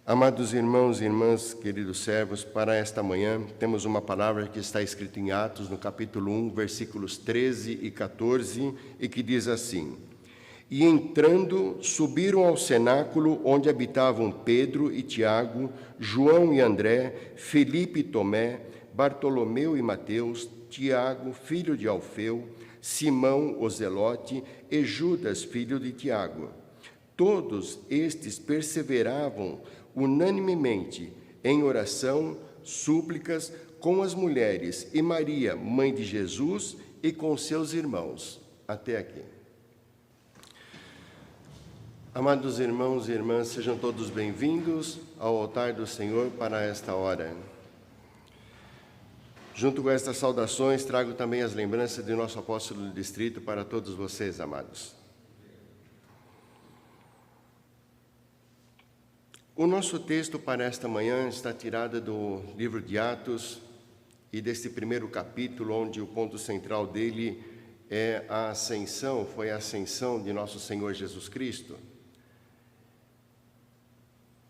Amados irmãos e irmãs, queridos servos, para esta manhã temos uma palavra que está escrita em Atos, no capítulo 1, versículos 13 e 14, e que diz assim: E entrando, subiram ao cenáculo onde habitavam Pedro e Tiago, João e André, Felipe e Tomé, Bartolomeu e Mateus, Tiago, filho de Alfeu, Simão, o Zelote, e Judas, filho de Tiago. Todos estes perseveravam unanimemente em oração, súplicas com as mulheres e Maria, mãe de Jesus, e com seus irmãos. Até aqui. Amados irmãos e irmãs, sejam todos bem-vindos ao altar do Senhor para esta hora. Junto com estas saudações, trago também as lembranças de nosso apóstolo do distrito para todos vocês, amados. O nosso texto para esta manhã está tirado do livro de Atos e deste primeiro capítulo, onde o ponto central dele é a ascensão, foi a ascensão de nosso Senhor Jesus Cristo.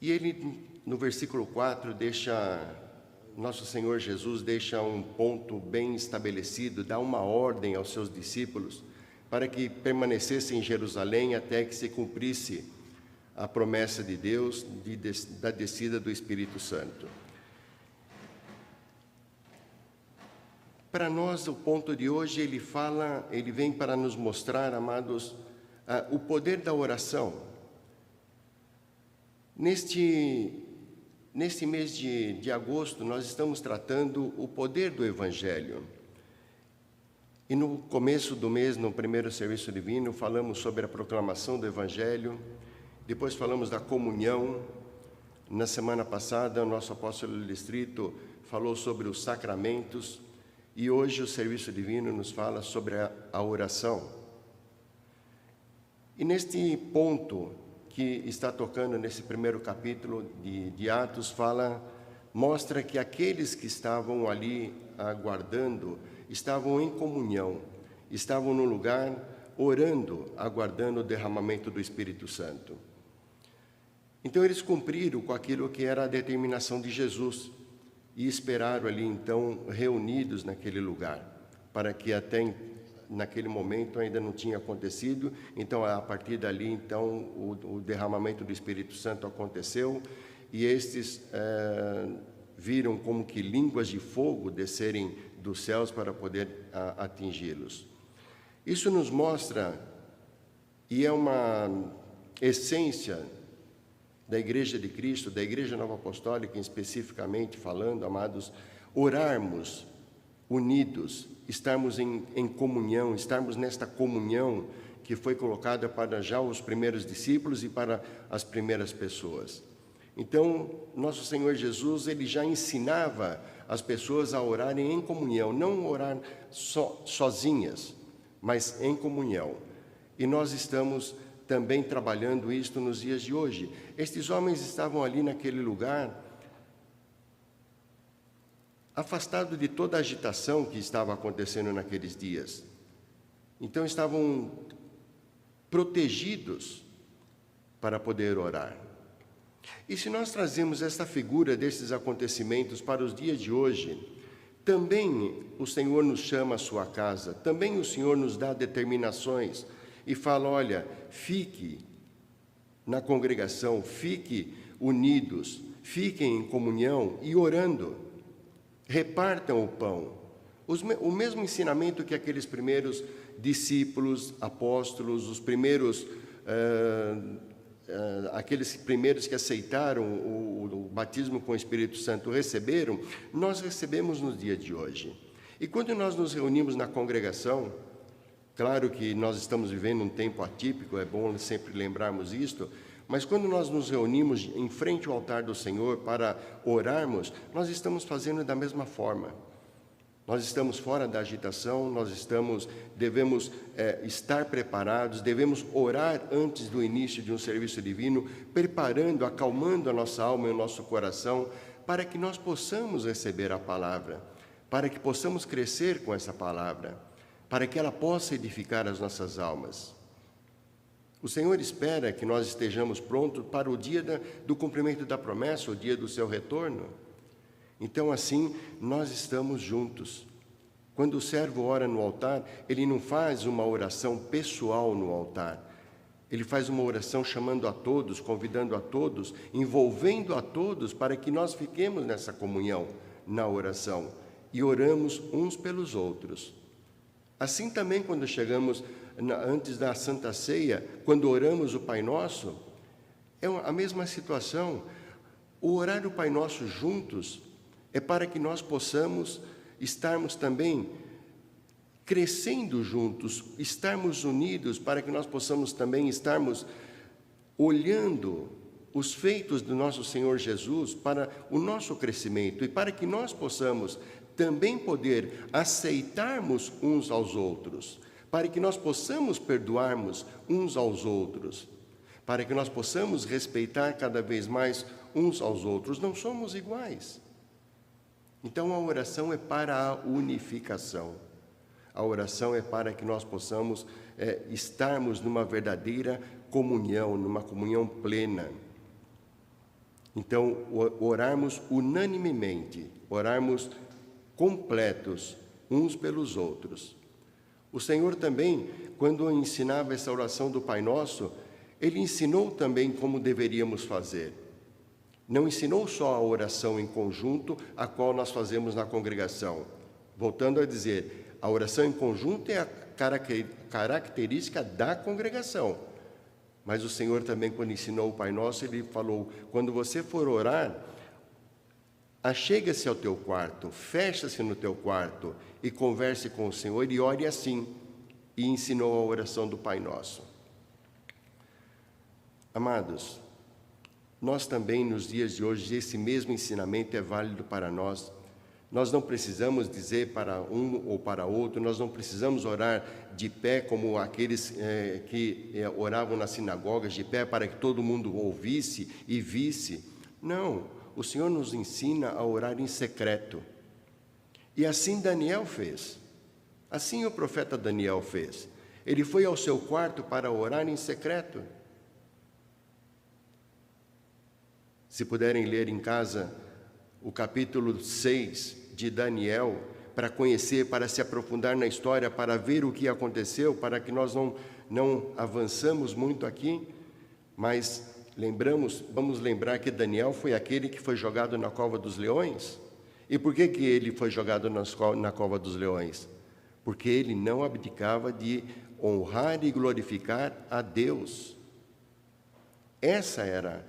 E ele, no versículo 4, nosso Senhor Jesus deixa um ponto bem estabelecido, dá uma ordem aos seus discípulos para que permanecessem em Jerusalém até que se cumprisse a promessa de Deus da descida do Espírito Santo. Para nós, o ponto de hoje, ele vem para nos mostrar, amados, o poder da oração. Neste mês de agosto, nós estamos tratando o poder do Evangelho. E no começo do mês, no primeiro serviço divino, falamos sobre a proclamação do Evangelho. Depois falamos da comunhão. Na semana passada, o nosso apóstolo do distrito falou sobre os sacramentos. E hoje o serviço divino nos fala sobre a oração. E neste ponto que está tocando nesse primeiro capítulo de Atos, mostra que aqueles que estavam ali aguardando, estavam em comunhão, estavam no lugar orando, aguardando o derramamento do Espírito Santo. Então eles cumpriram com aquilo que era a determinação de Jesus e esperaram ali então reunidos naquele lugar, para que até naquele momento ainda não tinha acontecido. Então a partir dali então o derramamento do Espírito Santo aconteceu e estes viram como que línguas de fogo descerem dos céus para poder atingi-los. Isso nos mostra, e é uma essência da Igreja de Cristo, da Igreja Nova Apostólica, especificamente falando, amados, orarmos unidos, estarmos em comunhão, estarmos nesta comunhão que foi colocada para já os primeiros discípulos e para as primeiras pessoas. Então, nosso Senhor Jesus, ele já ensinava as pessoas a orarem em comunhão, não orar sozinhas, mas em comunhão. E nós estamos também trabalhando isto nos dias de hoje. Estes homens estavam ali naquele lugar, afastados de toda a agitação que estava acontecendo naqueles dias. Então estavam protegidos para poder orar. E se nós trazemos esta figura desses acontecimentos para os dias de hoje, também o Senhor nos chama à sua casa, também o Senhor nos dá determinações e fala: olha, fique na congregação, fique unidos, fiquem em comunhão e orando, repartam o pão. O mesmo ensinamento que aqueles primeiros discípulos, apóstolos, aqueles primeiros que aceitaram o batismo com o Espírito Santo receberam, nós recebemos no dia de hoje. E quando nós nos reunimos na congregação, claro que nós estamos vivendo um tempo atípico, é bom sempre lembrarmos isto, mas quando nós nos reunimos em frente ao altar do Senhor para orarmos, nós estamos fazendo da mesma forma. Nós estamos fora da agitação, devemos estar preparados, devemos orar antes do início de um serviço divino, preparando, acalmando a nossa alma e o nosso coração, para que nós possamos receber a palavra, para que possamos crescer com essa palavra, para que ela possa edificar as nossas almas. O Senhor espera que nós estejamos prontos para o dia do cumprimento da promessa, o dia do seu retorno. Então, assim, nós estamos juntos. Quando o servo ora no altar, ele não faz uma oração pessoal no altar. Ele faz uma oração chamando a todos, convidando a todos, envolvendo a todos para que nós fiquemos nessa comunhão na oração e oramos uns pelos outros. Assim também quando chegamos antes da Santa Ceia, quando oramos o Pai Nosso, é a mesma situação. O orar o Pai Nosso juntos é para que nós possamos estarmos também crescendo juntos, estarmos unidos, para que nós possamos também estarmos olhando os feitos do nosso Senhor Jesus para o nosso crescimento e para que nós possamos também poder aceitarmos uns aos outros, para que nós possamos perdoarmos uns aos outros, para que nós possamos respeitar cada vez mais uns aos outros. Não somos iguais. Então, a oração é para a unificação. A oração é para que nós possamos estarmos numa verdadeira comunhão, numa comunhão plena. Então, orarmos unanimemente, orarmos completos uns pelos outros. O Senhor também, quando ensinava essa oração do Pai Nosso, Ele ensinou também como deveríamos fazer. Não ensinou só a oração em conjunto, a qual nós fazemos na congregação. Voltando a dizer, a oração em conjunto é a característica da congregação. Mas o Senhor também, quando ensinou o Pai Nosso, Ele falou, quando você for orar, achega-se ao teu quarto, fecha-se no teu quarto e converse com o Senhor e ore assim. E ensinou a oração do Pai Nosso. Amados, nós também, nos dias de hoje, esse mesmo ensinamento é válido para nós. Nós não precisamos dizer para um ou para outro, nós não precisamos orar de pé como aqueles que oravam nas sinagogas, de pé para que todo mundo ouvisse e visse. Não, o Senhor nos ensina a orar em secreto. E assim Daniel fez. Assim o profeta Daniel fez. Ele foi ao seu quarto para orar em secreto. Se puderem ler em casa o capítulo 6 de Daniel, para conhecer, para se aprofundar na história, para ver o que aconteceu, para que nós não avançamos muito aqui, mas vamos lembrar que Daniel foi aquele que foi jogado na cova dos leões. E por que ele foi jogado na cova dos leões? Porque ele não abdicava de honrar e glorificar a Deus. Essa era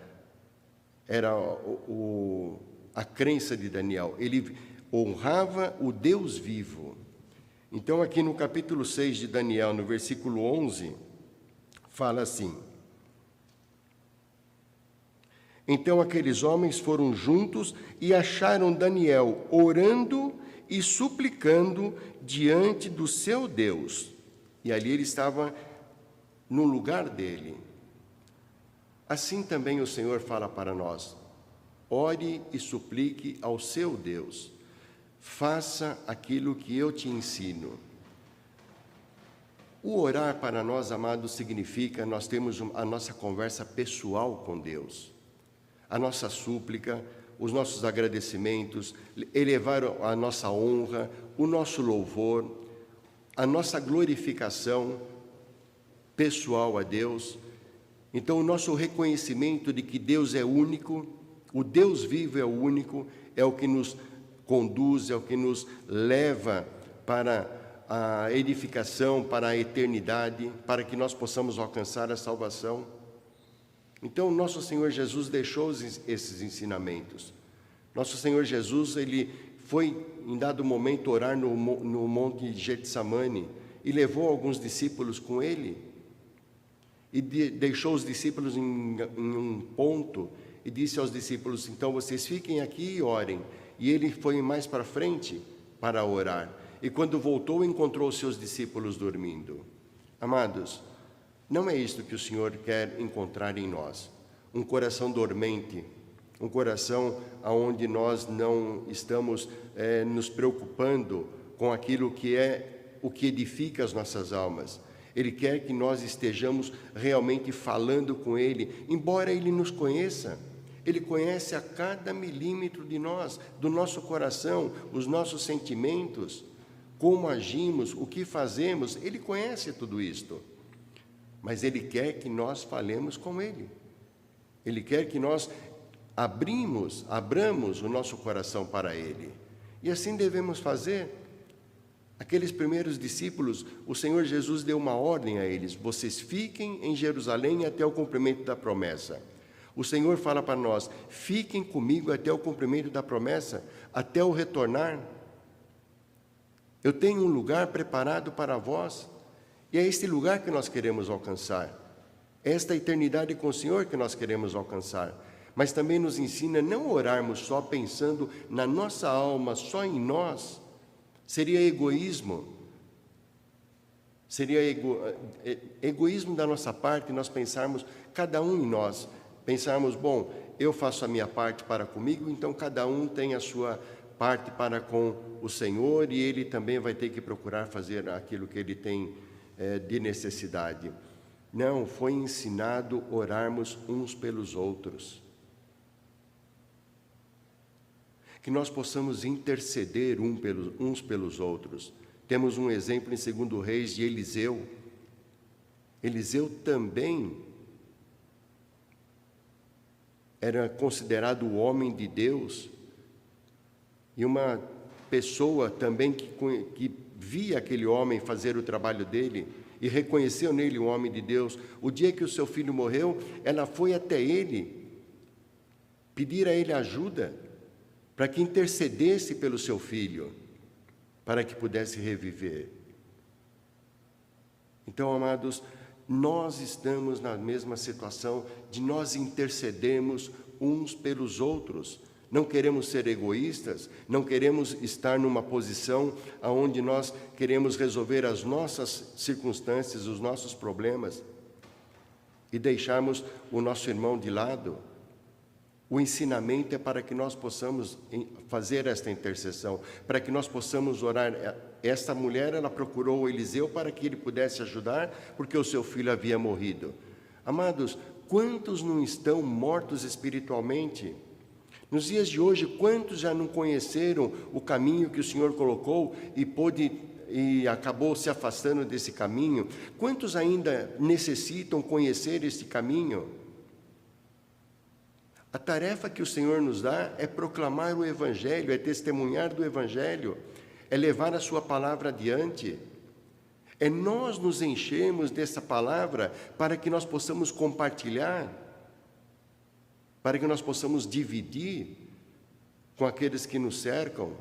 a crença de Daniel. Ele honrava o Deus vivo. Então, aqui no capítulo 6 de Daniel, no versículo 11, fala assim: Então aqueles homens foram juntos e acharam Daniel orando e suplicando diante do seu Deus. E ali ele estava no lugar dele. Assim também o Senhor fala para nós: ore e suplique ao seu Deus. Faça aquilo que eu te ensino. O orar para nós, amados, significa nós temos a nossa conversa pessoal com Deus. A nossa súplica, os nossos agradecimentos, elevar a nossa honra, o nosso louvor, a nossa glorificação pessoal a Deus. Então, o nosso reconhecimento de que Deus é único, o Deus vivo é o único, é o que nos conduz, é o que nos leva para a edificação, para a eternidade, para que nós possamos alcançar a salvação. Então, nosso Senhor Jesus deixou esses ensinamentos. Nosso Senhor Jesus, Ele foi, em dado momento, orar no monte de Getsamane e levou alguns discípulos com Ele. E deixou os discípulos em um ponto e disse aos discípulos: então vocês fiquem aqui e orem. E ele foi mais para frente para orar. E quando voltou, encontrou os seus discípulos dormindo. Amados, não é isto que o Senhor quer encontrar em nós. Um coração dormente, um coração onde nós não estamos nos preocupando com aquilo que é o que edifica as nossas almas. Ele quer que nós estejamos realmente falando com Ele, embora Ele nos conheça. Ele conhece a cada milímetro de nós, do nosso coração, os nossos sentimentos, como agimos, o que fazemos. Ele conhece tudo isto. Mas Ele quer que nós falemos com Ele. Ele quer que nós abramos o nosso coração para Ele. E assim devemos fazer. Aqueles primeiros discípulos, o Senhor Jesus deu uma ordem a eles: vocês fiquem em Jerusalém até o cumprimento da promessa. O Senhor fala para nós: fiquem comigo até o cumprimento da promessa, até o retornar. Eu tenho um lugar preparado para vós, e é este lugar que nós queremos alcançar. É esta eternidade com o Senhor que nós queremos alcançar. Mas também nos ensina a não orarmos só pensando na nossa alma, só em nós. Seria egoísmo. Seria egoísmo da nossa parte nós pensarmos, cada um em nós, pensarmos, bom, eu faço a minha parte para comigo, então cada um tem a sua parte para com o Senhor e Ele também vai ter que procurar fazer aquilo que Ele tem de necessidade. Não, foi ensinado orarmos uns pelos outros. Que nós possamos interceder uns pelos outros. Temos um exemplo em 2 Reis de Eliseu. Eliseu também era considerado o homem de Deus e uma pessoa também que via aquele homem fazer o trabalho dele e reconheceu nele um homem de Deus. O dia que o seu filho morreu, ela foi até ele, pedir a ele ajuda, para que intercedesse pelo seu filho, para que pudesse reviver. Então, amados, nós estamos na mesma situação de nós intercedermos uns pelos outros. Não queremos ser egoístas, não queremos estar numa posição onde nós queremos resolver as nossas circunstâncias, os nossos problemas, e deixarmos o nosso irmão de lado. O ensinamento é para que nós possamos fazer esta intercessão, para que nós possamos orar. Esta mulher, ela procurou Eliseu para que ele pudesse ajudar, porque o seu filho havia morrido. Amados, quantos não estão mortos espiritualmente? Nos dias de hoje, quantos já não conheceram o caminho que o Senhor colocou e acabou se afastando desse caminho? Quantos ainda necessitam conhecer este caminho? A tarefa que o Senhor nos dá é proclamar o Evangelho, é testemunhar do Evangelho, é levar a sua palavra adiante. É nós nos enchermos dessa palavra para que nós possamos compartilhar, para que nós possamos dividir com aqueles que nos cercam.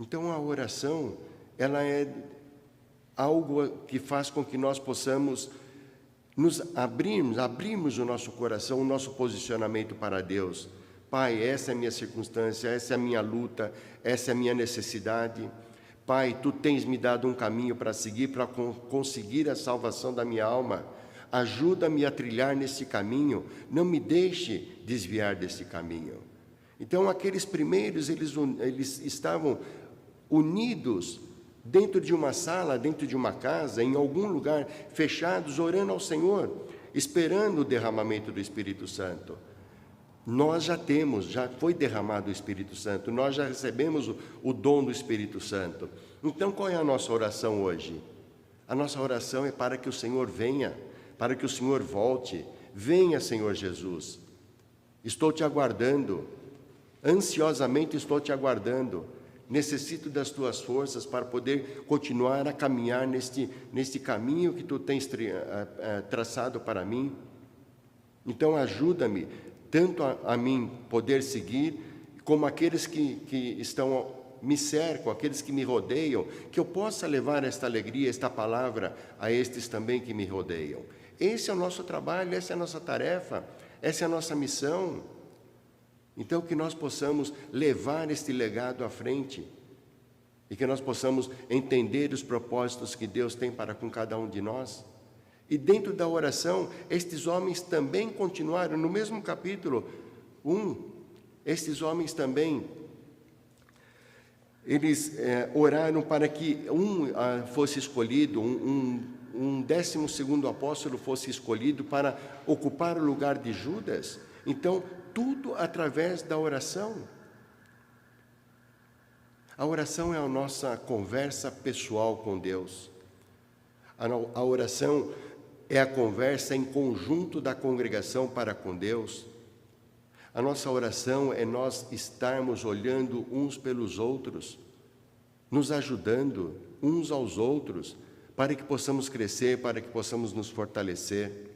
Então a oração, ela é algo que faz com que nós possamos nos abrirmos o nosso coração, o nosso posicionamento para Deus. Pai, essa é a minha circunstância, essa é a minha luta, essa é a minha necessidade. Pai, Tu tens me dado um caminho para seguir, para conseguir a salvação da minha alma. Ajuda-me a trilhar nesse caminho, não me deixe desviar desse caminho. Então, aqueles primeiros, eles estavam unidos dentro de uma sala, dentro de uma casa, em algum lugar, fechados, orando ao Senhor, esperando o derramamento do Espírito Santo. Nós já foi derramado o Espírito Santo, nós já recebemos o dom do Espírito Santo. Então, qual é a nossa oração hoje? A nossa oração é para que o Senhor venha, para que o Senhor volte. Venha, Senhor Jesus. Estou te aguardando, ansiosamente estou te aguardando. Necessito das Tuas forças para poder continuar a caminhar neste caminho que Tu tens traçado para mim. Então, ajuda-me, tanto a mim poder seguir, como aqueles que me cercam, aqueles que me rodeiam, que eu possa levar esta alegria, esta palavra a estes também que me rodeiam. Esse é o nosso trabalho, essa é a nossa tarefa, essa é a nossa missão. Então, que nós possamos levar este legado à frente e que nós possamos entender os propósitos que Deus tem para com cada um de nós. E dentro da oração, estes homens também continuaram, no mesmo capítulo 1, estes homens também, eles oraram para que fosse escolhido, um 12º apóstolo fosse escolhido para ocupar o lugar de Judas. Então, tudo através da oração. A oração é a nossa conversa pessoal com Deus. A oração é a conversa em conjunto da congregação para com Deus. A nossa oração é nós estarmos olhando uns pelos outros, nos ajudando uns aos outros, para que possamos crescer, para que possamos nos fortalecer.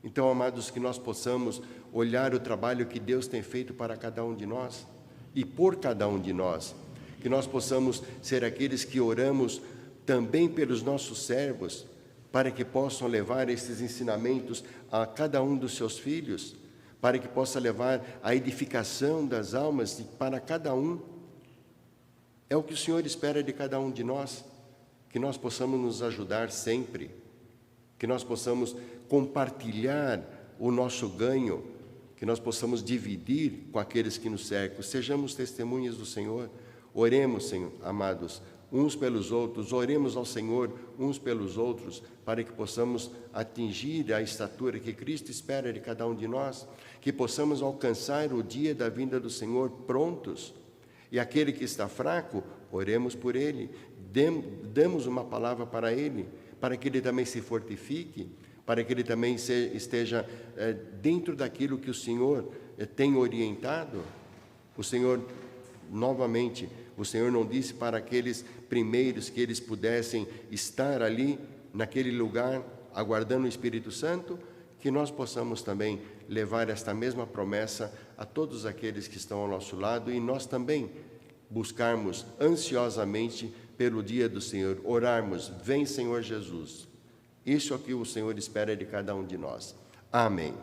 Então, amados, que nós possamos olhar o trabalho que Deus tem feito para cada um de nós e por cada um de nós. Que nós possamos ser aqueles que oramos também pelos nossos servos, para que possam levar esses ensinamentos a cada um dos seus filhos, para que possa levar a edificação das almas para cada um. É o que o Senhor espera de cada um de nós, que nós possamos nos ajudar sempre, que nós possamos compartilhar o nosso ganho, que nós possamos dividir com aqueles que nos cercam. Sejamos testemunhas do Senhor. Oremos, Senhor, amados, uns pelos outros, oremos ao Senhor uns pelos outros, para que possamos atingir a estatura que Cristo espera de cada um de nós, que possamos alcançar o dia da vinda do Senhor prontos. E aquele que está fraco, oremos por ele, damos uma palavra para ele, para que ele também se fortifique, para que ele também esteja dentro daquilo que o Senhor tem orientado. O Senhor, novamente, o Senhor não disse para aqueles primeiros que eles pudessem estar ali, naquele lugar, aguardando o Espírito Santo, que nós possamos também levar esta mesma promessa a todos aqueles que estão ao nosso lado e nós também buscarmos ansiosamente pelo dia do Senhor, orarmos, vem Senhor Jesus. Isso é o que o Senhor espera de cada um de nós. Amém.